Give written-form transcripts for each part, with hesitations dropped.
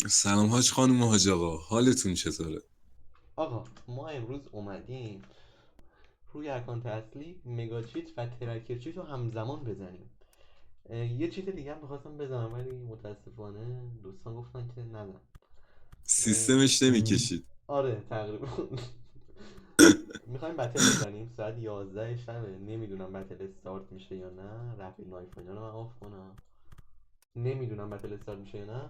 سلام حاج خانم و حاج آقا، حالتون چطوره؟ آقا ما امروز اومدیم روی اکانت اصلی مگاچیت و ترکرچیت رو همزمان بزنیم. یه چیت دیگه هم میخواستم بزنم ولی متاسفانه دوستان گفتن که نزن. اه، سیستمش نمیکشید. آره تقریبا. میخوایم بتل بزنیم ساعت 11 شبه. نمیدونم بتل استارت میشه یا نه. رفیق نایفون رو من آف کنم. نمیدونم بتل استارت میشه یا نه.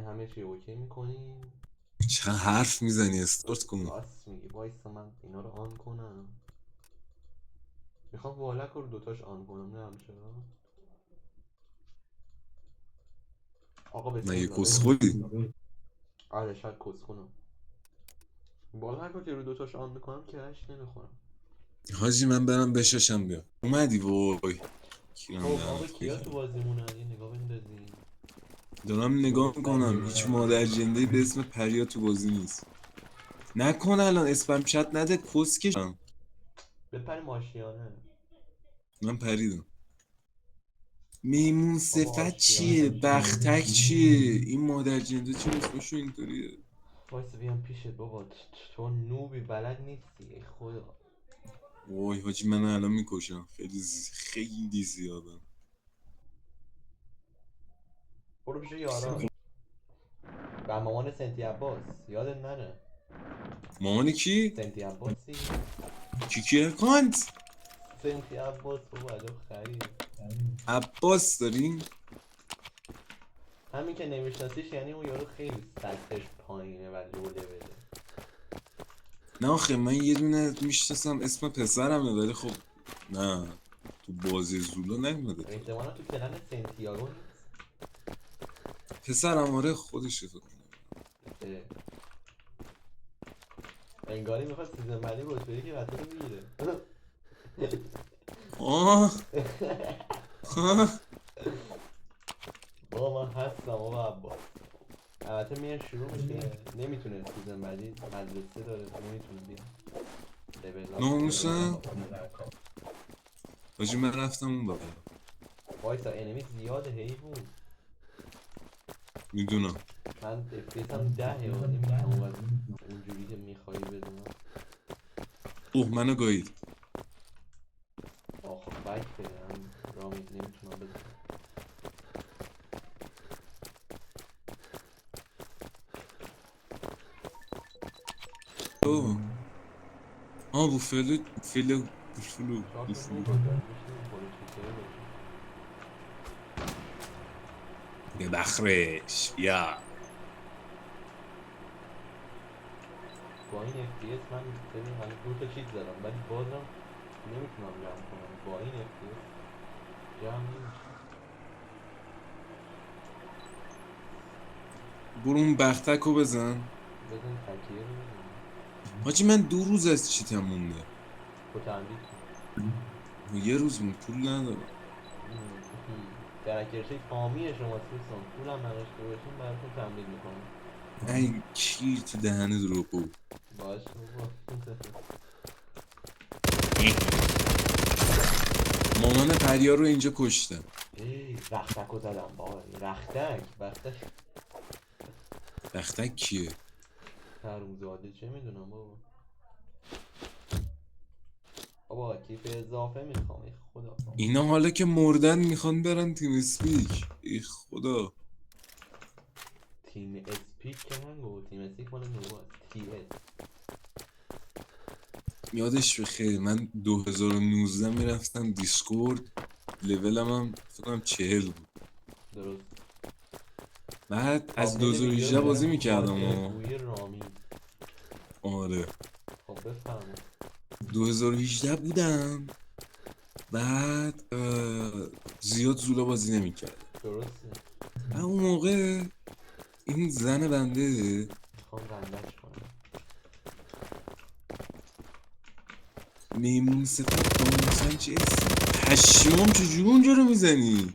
همه چی اوکی میکنیم. چه حرف میزنی؟ استارت کن. راست میگی، وایسا من اینا رو آن کنم. میخوام والک رو دوتاش آن کنم، نه چرا. آقا بسم مگه الله بزن. کسخوری؟ آره شاید کس کنم. والک رو که رو دوتاش آن میکنم که رشت نمیخورم. حاجی من برم بشاشم بیا. اومدی وای. کیرم خب آقا دهنت کیا تو بگم. بازیمونن یه نگاه بندازیم. دارم نگاه میکنم هیچ مادر جنده به اسم پریا تو بازی نیست. نکن الان اسپم چت نده کسکشم. بپر ماشیانه. من پریدم. میمون بابا صفت چیه؟ آشیانه چیه؟ بختک چیه؟ این مادر جنده چرا اسمشو اینطوریه؟ وایسا بیام پیشت بابا. تو نوبی بلد نیستی ای خدا. وای حاجی من الان میکشم خیلی زیادم. برو پیش یارا و مامان سنتی عباس. یادت نره. مامان کی؟ سنتی عباسی. کیکی اکانت؟ سنتی عباس بابا عجب خرید. عباس دارین؟ همین که نمیشناسیش یعنی اون یارو خیلی سطحش پایینه و لو لوله. نه آخه من یه دونه میشناسم اسم پسرمه ولی خب نه تو بازی زولا نیومده تا حالا. احتمالا تو کلن سنتیاگو نیست. پسرم آره خودشه فکر کنم. اه. انگاری میخواد سیزن بعدی رتبه که بطل رو بگیره. آه آه. بابا من هستم آقا عباس. البته میان شروع میشه نمیتونه سیزن بعدی مدرسه داره نمیتونه بیا لیول اپ ناموسم حاجی من رفتم اون بابا. وایسا انمی زیاده حیوون. میدونم. من FPS هم 10 و نمیتونم اونجوری که میخوایی بدونم. اوه منو گایید. آخ بک بدم رامی نمیتونم بزنم. اوه آه بوفلو فیلو بوفلو شاتو بوفلو بکن میشیم پروتیکر باشیم. ببخرش بیا. با این FPS من ببین حالا دو تا چیز زدم ولی بازم نمیتونم جمع کنم با این FPS. جمع نمیشه. برو اون بختک رو بزن. بزن تکیه رو بزنیم. حاجی من 2 روز از چیتم مونده. تو تمدید کن. یه روز پول ندارم. درکرشه حامی شما دوستان پولم نداشته باشین براتون تمدید میکنم. این کیر تو دهن دروغگو. باش بابا. مامان پریا رو اینجا کشتم. ای رختک رو زدم بابا. رختک بختک کیه؟ حرومزاده چه میدونم بابا. بابا کیف اضافه میخوام ای خدا. اینا حالا که مردن میخوان برن تیم اسپیک ای خدا. تیم اسپیک که من تیم اسپیک مال نواست تی اس. یادش بخیر من 2019 میرفتم دیسکورد. لولم هم فکر کنم 40 بود. درست. بعد از تامنیل ویدیو 2018 رو بازی ببین میکردم فاجعه و گویی رامین. آره خب بفرما. 2018 بودم. بعد زیاد زولا بازی نمیکردم. درسته. اون موقع این زن بنده میخوام رندش کنم. میمون صفت داموسن چه اسم پشمام چجور اونجا رو میزنی؟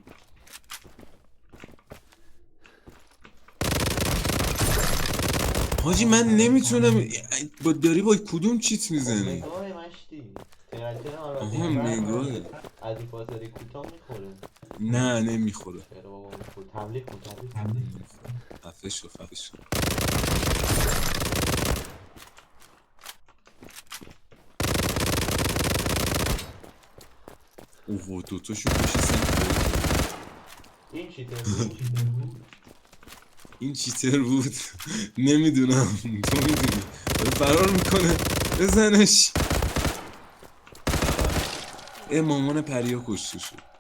حاجی آقا من من نمیتونم. داری با کدوم چیت خب میزنی؟ نگاه مشتی ترکر البته آها این ور نگاه. از این فاصله کوتاه میخوره. نه نمیخوره. چرا بابا میخوره؟ تبلیغ کن تبلیغ کن. نمیخوره. خفه شو خفه شو. اوه دوتاشو پشت سن. این چیتر بود. این چیتر بود. نمیدونم تو میدونی. فرار میکنه بزنش. مامان پریا کشته شد.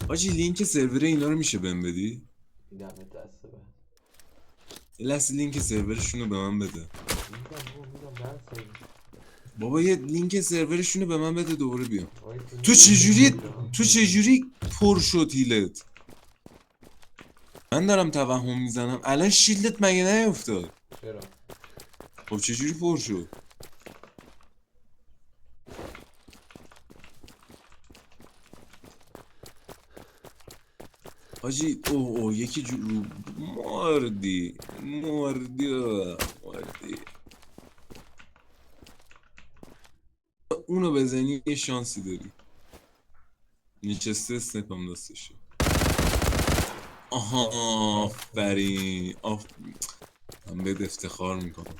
آجی لینک سرور اینا رو میشه بهم بدی؟ دیدم دسته بعد یه لحظه لینک سرورشون رو به من بده. میدم بعد سری. بابا یه لینک سرورشون رو به من بده دوباره بیام. وایسا، تو نمی‌دونم چجوری کجا. تو چجوری پر شد هیلت؟ من دارم توهم میزنم الان شیلدت مگه نیفتاد؟ چرا؟ خب چجوری پر شد؟ حاجی اوه یکی رو مردی اونو بزنی یه شانسی داری. نشسته اسنپم دستشه. آها آفرین من بهت افتخار میکنم.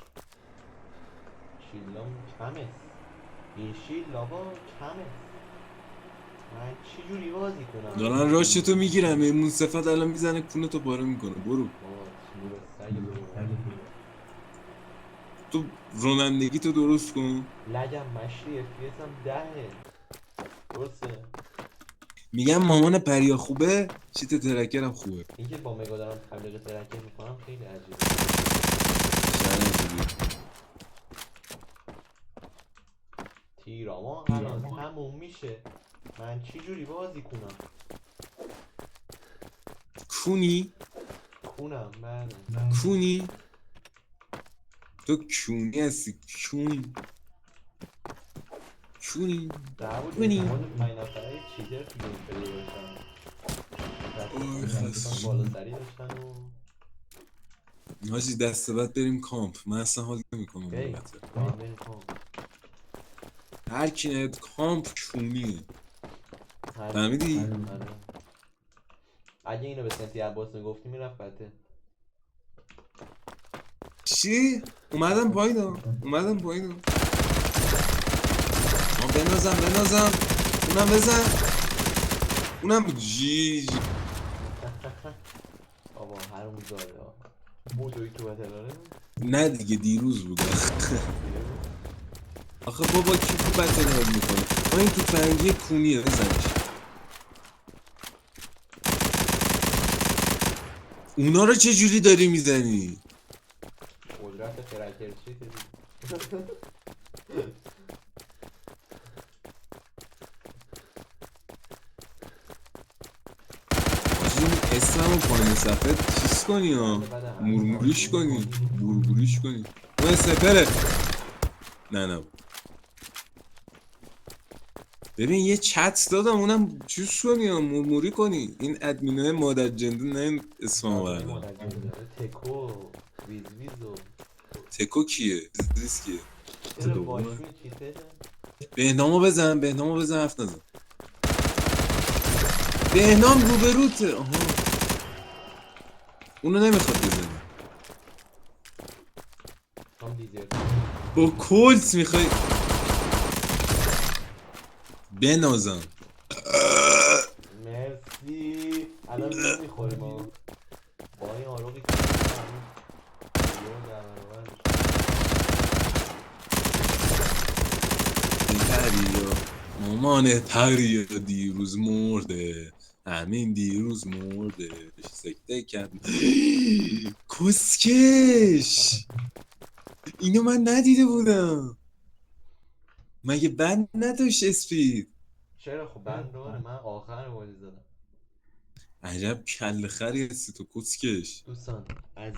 شیلدام کمه. این شیلد لابا کمه. من چی جوری بازی کنم؟ دارن راشتو میگیرم ایمون صفت الان میزنه کونتو پاره میکنه. برو بابا نور سگ برو. تو رانندگی تو درست کن. لگم مشتی FPS هم 10. درسته. میگم مامان پریا خوبه چیت ترکرم خوبه. اینکه با مگا دارم تبلیغ ترکر میکنم خیلی عجیبه. تیراما الان تموم میشه. من چی جوری بازی کنم؟ کونی کونم بله. کونی تو کونی هستی کونی در بود کونی. اعتماد 5 نفره چیتر تو گیم پلی داشتن. اوه متاسفانه بالا سری داشتن و حاجی دسته بعد بریم کامپ. من اصلا حال نمیکنم کی البته. با هم بریم کام. هر کی نهت کامپ کونیه. همین. فهمیدی؟ آره. اگه اینو به سنتی عباس میگفتی میرفت بته. چی؟ اومدم پایین. بنازم اونم بزن. اونم بابا هرون زاده ها. بودوی تو بتلاره. نه دیگه دیروز بود. آخه بابا کی تو بتل حال میکنه. ما این تو فرنگی کونیه بزنش. اونا رو چه جوری داری میزنی؟ قدرت کرکر چیت دیگه. این اسممو پایین صفحه چیز کنی ها. مورموریش کنی. اون سپره. نه ببین یه چت دادم اونم چیز کنی ها مورموری کنی. این ادمینای مادر جنده نه این اسممو آدمای بردارم. مادرجنده داره تکو ویز و تکو کیه؟ زیز کیه؟ چرا دومه. واشوی چیتره. بهنامو بزن حرف نزن. بهنام روبروته. آها اونو نمیخواد بزنی. هم دیزرت. با کلت میخوای بنازم. مرسی. الان وین میخوریم ها. با این آروغی که هنوز یهو در برابرش. پریا مامان پریا دیروز مرده. همین دیروز مرده. سکته کرد. کسکش اینو من ندیده بودم. مگه بند نداشت اسپید؟ چرا خب بند داره. من آخر بازی زدم. عجب کل خری هستی تو کسکش. دوستان از